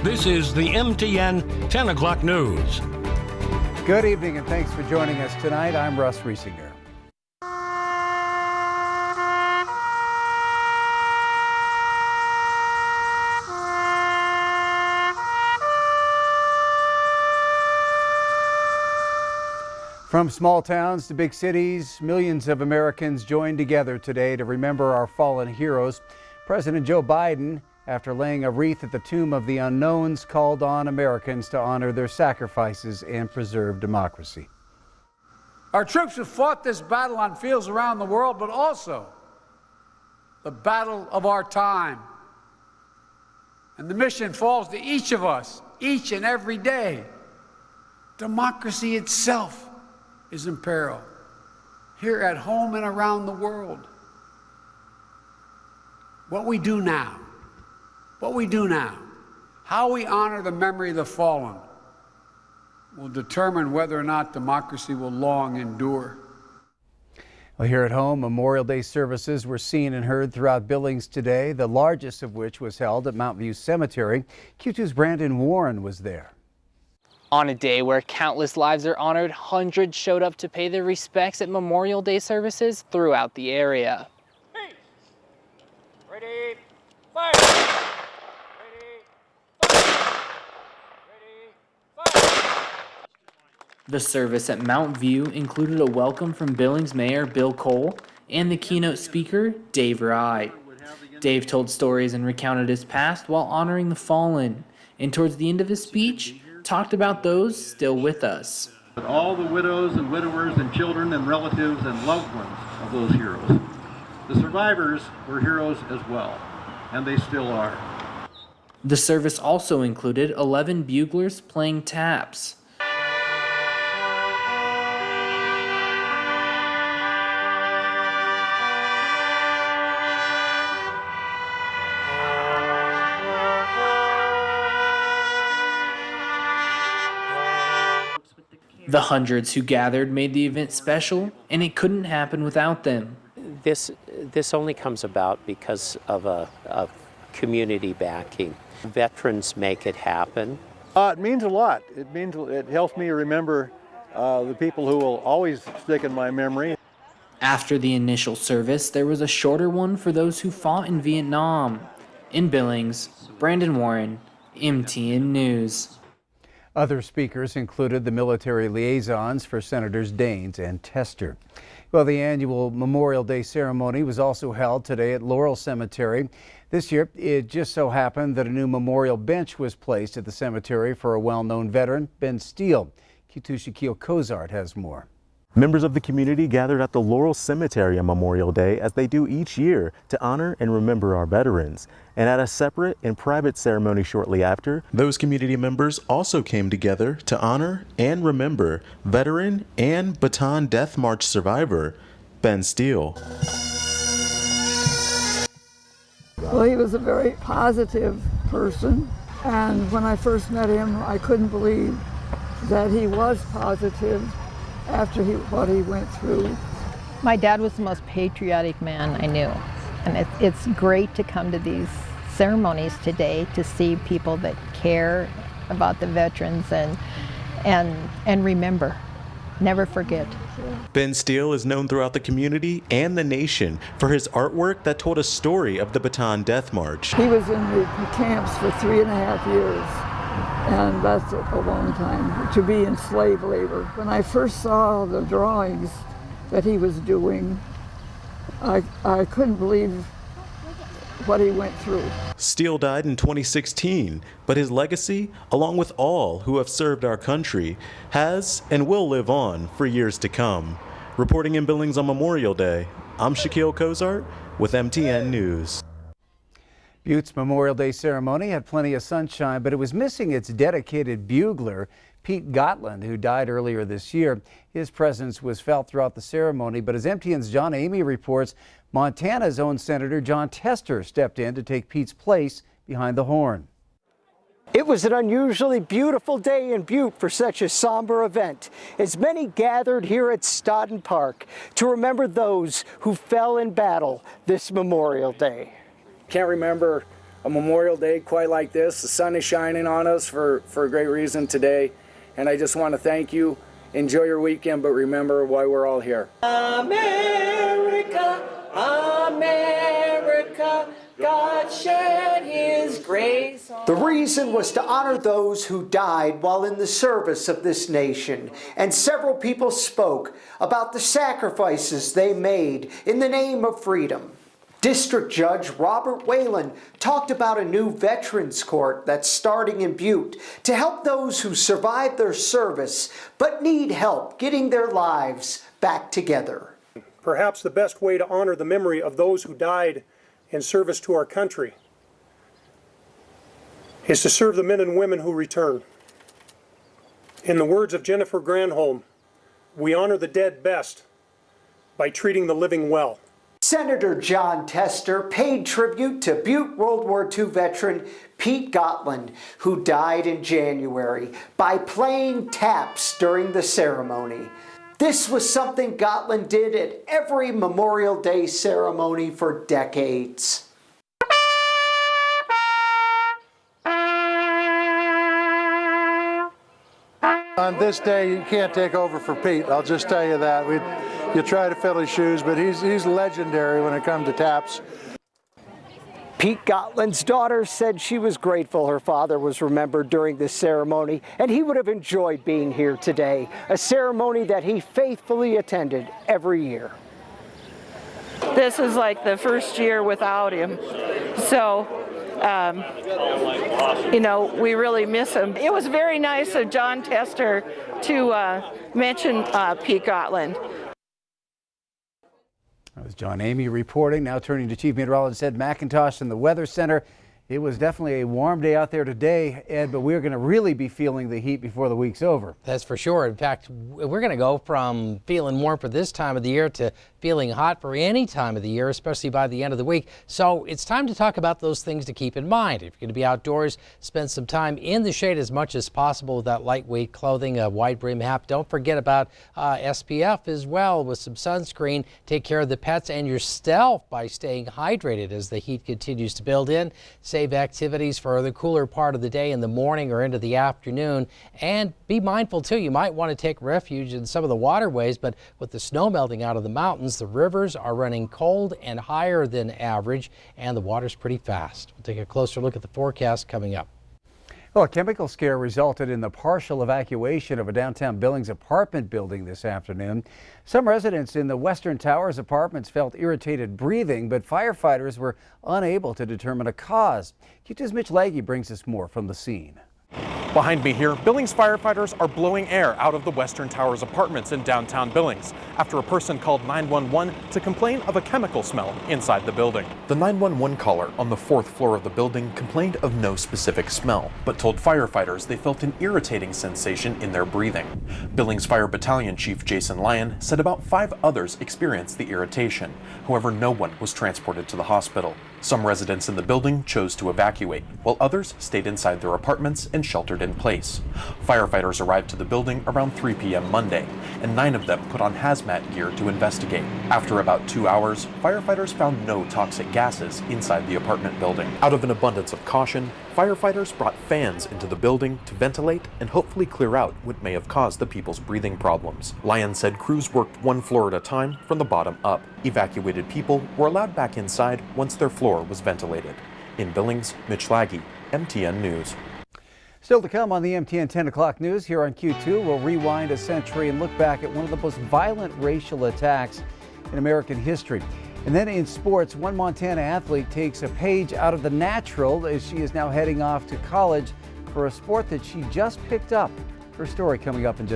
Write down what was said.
This is the MTN 10 o'clock news. Good evening and thanks for joining us tonight. I'm Russ Riesinger. From small towns to big cities, millions of Americans joined together today to remember our fallen heroes. President Joe Biden, after laying a wreath at the tomb of the unknowns, called on Americans to honor their sacrifices and preserve democracy. Our troops have fought this battle on fields around the world, but also the battle of our time. And the mission falls to each of us, each and every day. Democracy itself is in peril, here at home and around the world. What we do now, how we honor the memory of the fallen, will determine whether or not democracy will long endure. Well, here at home, Memorial Day services were seen and heard throughout Billings today, the largest of which was held at Mount View Cemetery. Q2's Brandon Warren was there. On a day where countless lives are honored, hundreds showed up to pay their respects at Memorial Day services throughout the area. Ready, fire! Ready, fire! Ready, fire! The service at Mount View included a welcome from Billings Mayor Bill Cole and the keynote speaker, Dave Rye. Dave told stories and recounted his past while honoring the fallen, and towards the end of his speech, talked about those still with us. All the widows and widowers and children and relatives and loved ones of those heroes. The survivors were heroes as well, and they still are. The service also included 11 buglers playing taps. The hundreds who gathered made the event special, and it couldn't happen without them. This only comes about because of a community backing. Veterans make it happen. It means a lot. It helps me remember the people who will always stick in my memory. After the initial service, there was a shorter one for those who fought in Vietnam. In Billings, Brandon Warren, MTN News. Other speakers included the military liaisons for Senators Daines and Tester. Well, the annual Memorial Day ceremony was also held today at Laurel Cemetery. This year, it just so happened that a new memorial bench was placed at the cemetery for a well-known veteran, Ben Steele. Q2's Shaquille Cozart has more. Members of the community gathered at the Laurel Cemetery on Memorial Day, as they do each year, to honor and remember our veterans. And at a separate and private ceremony shortly after, those community members also came together to honor and remember veteran and Bataan Death March survivor, Ben Steele. Well, he was a very positive person, and when I first met him, I couldn't believe that he was positive after what he went through. My dad was the most patriotic man I knew, and it's great to come to these ceremonies today to see people that care about the veterans and remember, never forget. Ben Steele is known throughout the community and the nation for his artwork that told a story of the Bataan Death March. He was in the camps for 3.5 years. And that's a long time to be in slave labor. When I first saw the drawings that he was doing, I couldn't believe what he went through. Steele died in 2016, but his legacy, along with all who have served our country, has and will live on for years to come. Reporting in Billings on Memorial Day, I'm Shaquille Cozart with MTN News. Butte's Memorial Day ceremony had plenty of sunshine, but it was missing its dedicated bugler, Pete Gotland, who died earlier this year. His presence was felt throughout the ceremony, but as MTN's John Amy reports, Montana's own Senator Jon Tester stepped in to take Pete's place behind the horn. It was an unusually beautiful day in Butte for such a somber event, as many gathered here at Stodden Park to remember those who fell in battle this Memorial Day. Can't remember a Memorial Day quite like this. The sun is shining on us for a great reason today. And I just want to thank you. Enjoy your weekend, but remember why we're all here. America, America, God shed His grace. The reason was to honor those who died while in the service of this nation. And several people spoke about the sacrifices they made in the name of freedom. District Judge Robert Whalen talked about a new veterans court that's starting in Butte to help those who survived their service but need help getting their lives back together. Perhaps the best way to honor the memory of those who died in service to our country is to serve the men and women who return. In the words of Jennifer Granholm, we honor the dead best by treating the living well. Senator John Tester paid tribute to Butte World War II veteran Pete Gotland, who died in January, by playing taps during the ceremony. This was something Gotland did at every Memorial Day ceremony for decades. On this day, you can't take over for Pete. I'll just tell you that. You try to fill his shoes, but he's legendary when it comes to taps. Pete Gotland's daughter said she was grateful her father was remembered during this ceremony, and he would have enjoyed being here today, a ceremony that he faithfully attended every year. This is like the first year without him, so you know, we really miss him. It was very nice of John Tester to mention Pete Gotland. That was John Amy reporting. Now turning to Chief Meteorologist Ed McIntosh in the Weather Center. It was definitely a warm day out there today, Ed, but we're going to really be feeling the heat before the week's over. That's for sure. In fact, we're going to go from feeling warm for this time of the year to feeling hot for any time of the year, especially by the end of the week. So it's time to talk about those things to keep in mind. If you're going to be outdoors, spend some time in the shade as much as possible with that lightweight clothing, a wide brim hat. Don't forget about SPF as well with some sunscreen. Take care of the pets and yourself by staying hydrated as the heat continues to build in. Save activities for the cooler part of the day in the morning or into the afternoon. And be mindful, too, you might want to take refuge in some of the waterways, but with the snow melting out of the mountains, the rivers are running cold and higher than average, and the water's pretty fast. We'll take a closer look at the forecast coming up. Well, a chemical scare resulted in the partial evacuation of a downtown Billings apartment building this afternoon. Some residents in the Western Towers apartments felt irritated breathing, but firefighters were unable to determine a cause. Q2's Mitch Laggy brings us more from the scene. Behind me here, Billings firefighters are blowing air out of the Western Towers apartments in downtown Billings after a person called 911 to complain of a chemical smell inside the building. The 911 caller on the 4th floor of the building complained of no specific smell, but told firefighters they felt an irritating sensation in their breathing. Billings Fire Battalion Chief Jason Lyon said about 5 others experienced the irritation. However, no one was transported to the hospital. Some residents in the building chose to evacuate, while others stayed inside their apartments and sheltered in place. Firefighters arrived to the building around 3 p.m. Monday, and 9 of them put on hazmat gear to investigate. After about 2 hours, firefighters found no toxic gases inside the apartment building. Out of an abundance of caution, firefighters brought fans into the building to ventilate and hopefully clear out what may have caused the people's breathing problems. Lyon said crews worked 1 floor at a time from the bottom up. Evacuated people were allowed back inside once their floor was ventilated. In Billings, Mitch Laggy, MTN News. Still to come on the MTN 10 o'clock news here on Q2, we'll rewind a century and look back at one of the most violent racial attacks in American history. And then in sports, one Montana athlete takes a page out of The Natural as she is now heading off to college for a sport that she just picked up. Her story coming up in just